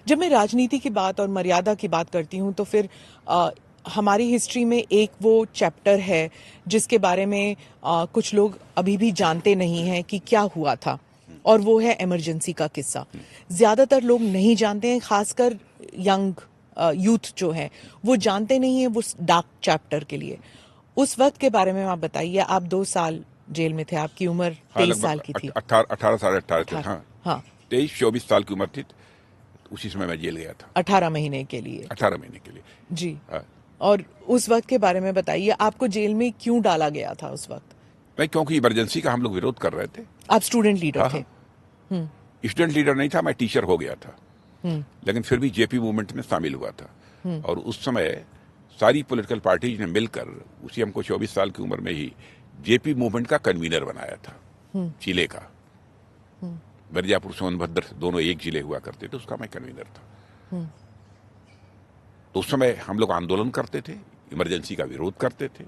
जब मैं राजनीति की बात और मर्यादा की बात करती हूँ तो फिर हमारी हिस्ट्री में एक वो चैप्टर है जिसके बारे में कुछ लोग अभी भी जानते नहीं हैं कि क्या हुआ था, और वो है इमरजेंसी का किस्सा। ज्यादातर लोग नहीं जानते हैं, खासकर यंग यूथ जो है वो जानते नहीं है वो डार्क चैप्टर के लिए। उस वक्त के बारे में आप बताइए। आप 2 साल जेल में थे, आपकी उम्र हाँ, 23 साल लगभग की थी। 18 साढ़े 18 थे। 18। हाँ, हाँ, 23-24 साल की उम्र थी। उसी समय मैं जेल गया था 18 महीने के लिए। 18 महीने के लिए। जी। हाँ। और उस वक्त के बारे में बताइए, आपको जेल में क्यों डाला गया था उस वक्त? मैं क्योंकि इमरजेंसी का हम लोग विरोध कर रहे थे। आप स्टूडेंट लीडर हाँ थे? हाँ, स्टूडेंट लीडर नहीं था, मैं टीचर हो गया था, लेकिन फिर भी जेपी मूवमेंट में शामिल हुआ था। और उस समय सारी पॉलिटिकल पार्टीज ने मिलकर उसी हमको 24 साल की उम्र में ही जेपी मूवमेंट का कन्वीनर बनाया था। जिले का मिर्जापुर सोनभद्र दोनों एक जिले हुआ करते थे, उसका मैं कन्वीनर था। तो उस समय हम लोग आंदोलन करते थे, इमरजेंसी का विरोध करते थे,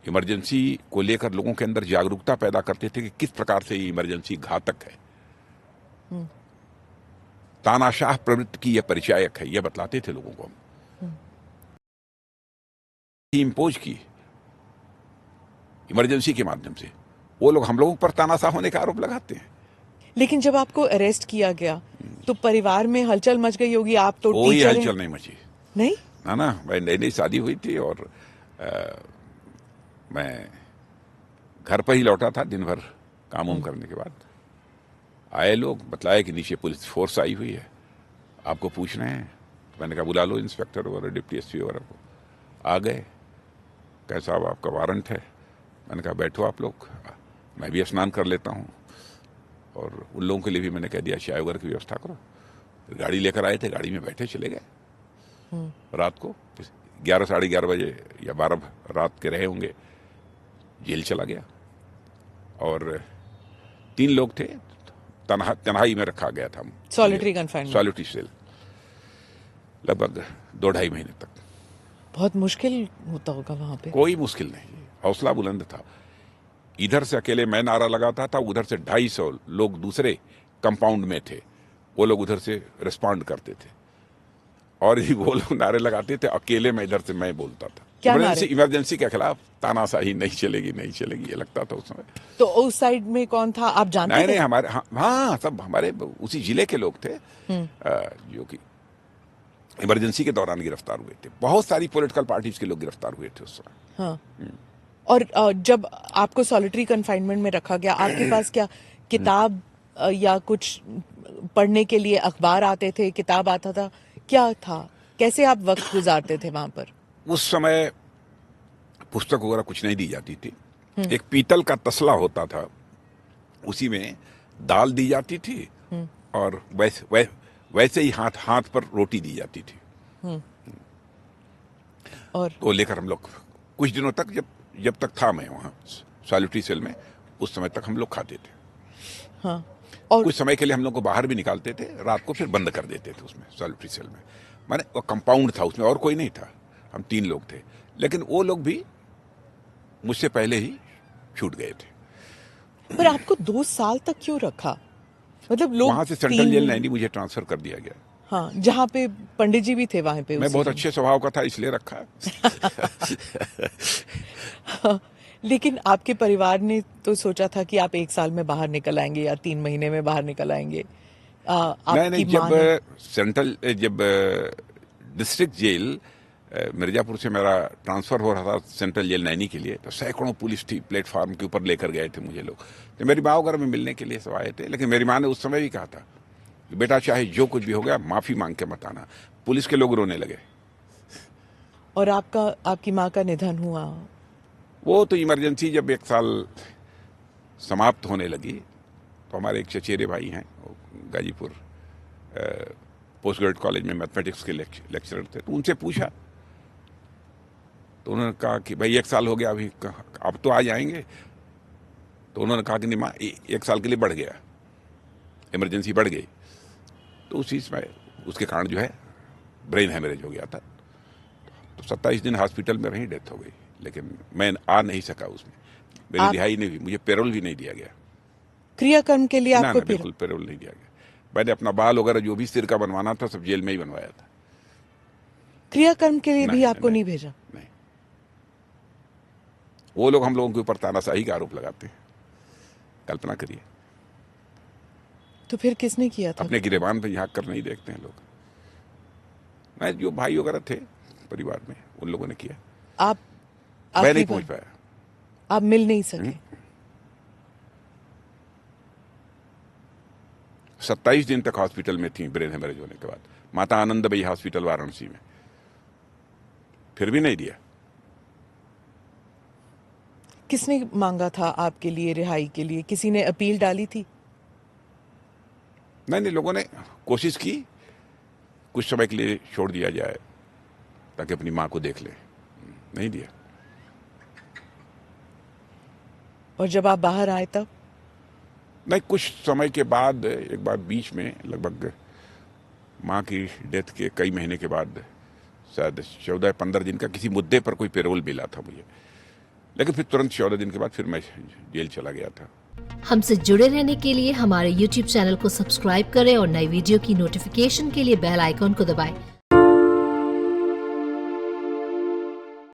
इमरजेंसी को लेकर लोगों के अंदर जागरूकता पैदा करते थे कि किस प्रकार से ये इमरजेंसी घातक है, तानाशाह प्रवृत्ति की यह परिचायक है, यह बतलाते थे लोगों को। इम्पोज की इमरजेंसी के माध्यम से वो लोग हम लोगों पर तानाशाह होने का आरोप लगाते हैं। लेकिन जब आपको अरेस्ट किया गया तो परिवार में हलचल मच गई होगी। आप तो कोई टीचर हैं। हलचल नहीं मची। नहीं? ना, मैं नई नई शादी हुई थी और मैं घर पर ही लौटा था दिन भर काम वाम करने के बाद। आए लोग, बतलाया कि नीचे पुलिस फोर्स आई हुई है, आपको पूछ रहे हैं। तो मैंने कहा बुला लो इंस्पेक्टर वगैरह, डिप्टी एसपी वगैरह को। आ गए, कहे साहब आपका वारंट है। मैंने कहा बैठो आप लोग, मैं भी स्नान कर लेता हूँ। और उन लोगों के लिए भी मैंने कह दिया चाय वगैरह की व्यवस्था करो। फिर गाड़ी लेकर आए थे, गाड़ी में बैठे चले गए। रात को 11 साढ़े 11 बजे या 12 रात के रहे होंगे, जेल चला गया। और 3 लोग थे, तन्हाई में रखा गया था। Solitary confinement. सॉलिटरी सेल, लगभग 2-2.5 महीने तक। बहुत मुश्किल होता होगा वहां पे। कोई मुश्किल नहीं, हौसला बुलंद था। इधर से अकेले मैं नारा लगाता था, उधर से 250 लोग दूसरे कंपाउंड में थे, वो लोग उधर से रिस्पॉन्ड करते थे। और ही वो लोग नारे लगाते थे, अकेले में इधर से मैं बोलता था। इमरजेंसी के खिलाफ तानाशाही नहीं चलेगी, नहीं चलेगी, ये लगता था उस समय। तो उस साइड में कौन था, आप जानते थे? नहीं, हमारे हाँ, सब हमारे उसी जिले के लोग थे जो कि इमरजेंसी के दौरान गिरफ्तार हुए थे। बहुत सारी पॉलिटिकल पार्टीज के लोग गिरफ्तार हुए थे उस समय। हाँ। और जब आपको सॉलिटरी कन्फाइनमेंट में रखा गया, आपके पास क्या किताब या कुछ पढ़ने के लिए अखबार आते थे, किताब आता था, क्या था? कैसे आप वक्त गुजारते थे वहां पर? उस समय पुस्तक वगैरह कुछ नहीं दी जाती थी। एक पीतल का तसला होता था, उसी में दाल दी जाती थी और वैसे ही हाथ हाथ पर रोटी दी जाती थी। और तो लेकर हम लोग कुछ दिनों तक, जब तक था मैं वहाँ सॉलिटरी सेल में, उस समय तक हम लोग खाते थे। हाँ। और कुछ समय के लिए हम लोग को बाहर भी निकालते थे, रात को फिर बंद कर देते थे उसमें सॉलिटरी सेल में। माने वो कंपाउंड था, उसमें और कोई नहीं था, हम 3 लोग थे। लेकिन वो लोग भी मुझसे पहले ही छूट गए थे। पर आपको 2 साल तक क्यों रखा? मतलब लोग वहां से सेंट्रल जेल नैनी मुझे ट्रांसफर कर दिया गया। हाँ, जहाँ पे पंडित जी भी थे वहां पे। मैं बहुत अच्छे स्वभाव का था, इसलिए रखा। लेकिन आपके परिवार ने तो सोचा था कि आप 1 साल में बाहर निकल आएंगे या 3 महीने में बाहर निकल आएंगे। नहीं, जब डिस्ट्रिक्ट जेल मिर्जापुर से मेरा ट्रांसफर हो रहा था सेंट्रल जेल नैनी के लिए, तो सैकड़ों पुलिस थी, प्लेटफार्म के ऊपर लेकर गए थे मुझे लोग। तो मेरी माँ वगैरह में मिलने के लिए सब आए थे, लेकिन मेरी माँ ने उस समय भी कहा था कि बेटा चाहे जो कुछ भी हो गया, माफी मांग के मत आना। पुलिस के लोग रोने लगे। और आपकी माँ का निधन हुआ? वो तो इमरजेंसी जब 1 साल समाप्त होने लगी, तो हमारे एक चचेरे भाई हैं, गाजीपुर पोस्ट ग्रेजुएट कॉलेज में मैथमेटिक्स के लेक्चरर थे, तो उनसे पूछा, तो उन्होंने कहा कि भाई 1 साल हो गया, अभी अब तो आ जाएंगे। तो उन्होंने कहा कि नहीं माँ, 1 साल के लिए बढ़ गया, इमरजेंसी बढ़ गई। तो उसी समय उसके कारण जो है ब्रेन हैमरेज हो गया था। तो 27 दिन हॉस्पिटल में रही, डेथ हो गई। लेकिन मैं आ नहीं सका उसमें, मेरी रिहाई नहीं हुई, मुझे पेरोल भी नहीं दिया गया। क्रियाकर्म के लिए आपको बिल्कुल पेरोल नहीं दिया गया। मैंने अपना बाल वगैरह जो भी सिर का बनवाना था सब जेल में ही बनवाया था। क्रियाकर्म के लिए भी नहीं, आपको नहीं भेजा? नहीं, वो लोग हम लोगों के ऊपर तानाशाही का आरोप लगाते हैं, कल्पना करिए। तो फिर किसने किया था? अपने गिरेबान पे झाँक कर नहीं देखते हैं लोग। मैं जो भाई वगैरह थे परिवार में उन लोगों ने किया। आप मैं आखिरी नहीं बार- पहुंच पाया। आप मिल नहीं सके? 27 दिन तक हॉस्पिटल में थी ब्रेन हेमरेज होने के बाद, माता आनंदमयी हॉस्पिटल वाराणसी में, फिर भी नहीं दिया। किसने मांगा था आपके लिए रिहाई के लिए? किसी ने अपील डाली थी? नहीं, लोगों ने कोशिश की कुछ समय के लिए छोड़ दिया जाए ताकि अपनी मां को देख ले, नहीं दिया। और जब आप बाहर आए तब? नहीं, कुछ समय के बाद एक बार बीच में लगभग मां की डेथ के कई महीने के बाद शायद 14-15 दिन का किसी मुद्दे पर कोई पेरोल मिला था मुझे, लेकिन फिर तुरंत 14 दिन के बाद फिर मैं जेल चला गया था। हमसे जुड़े रहने के लिए हमारे YouTube चैनल को सब्सक्राइब करें और नई वीडियो की नोटिफिकेशन के लिए बेल आइकॉन को दबाएं।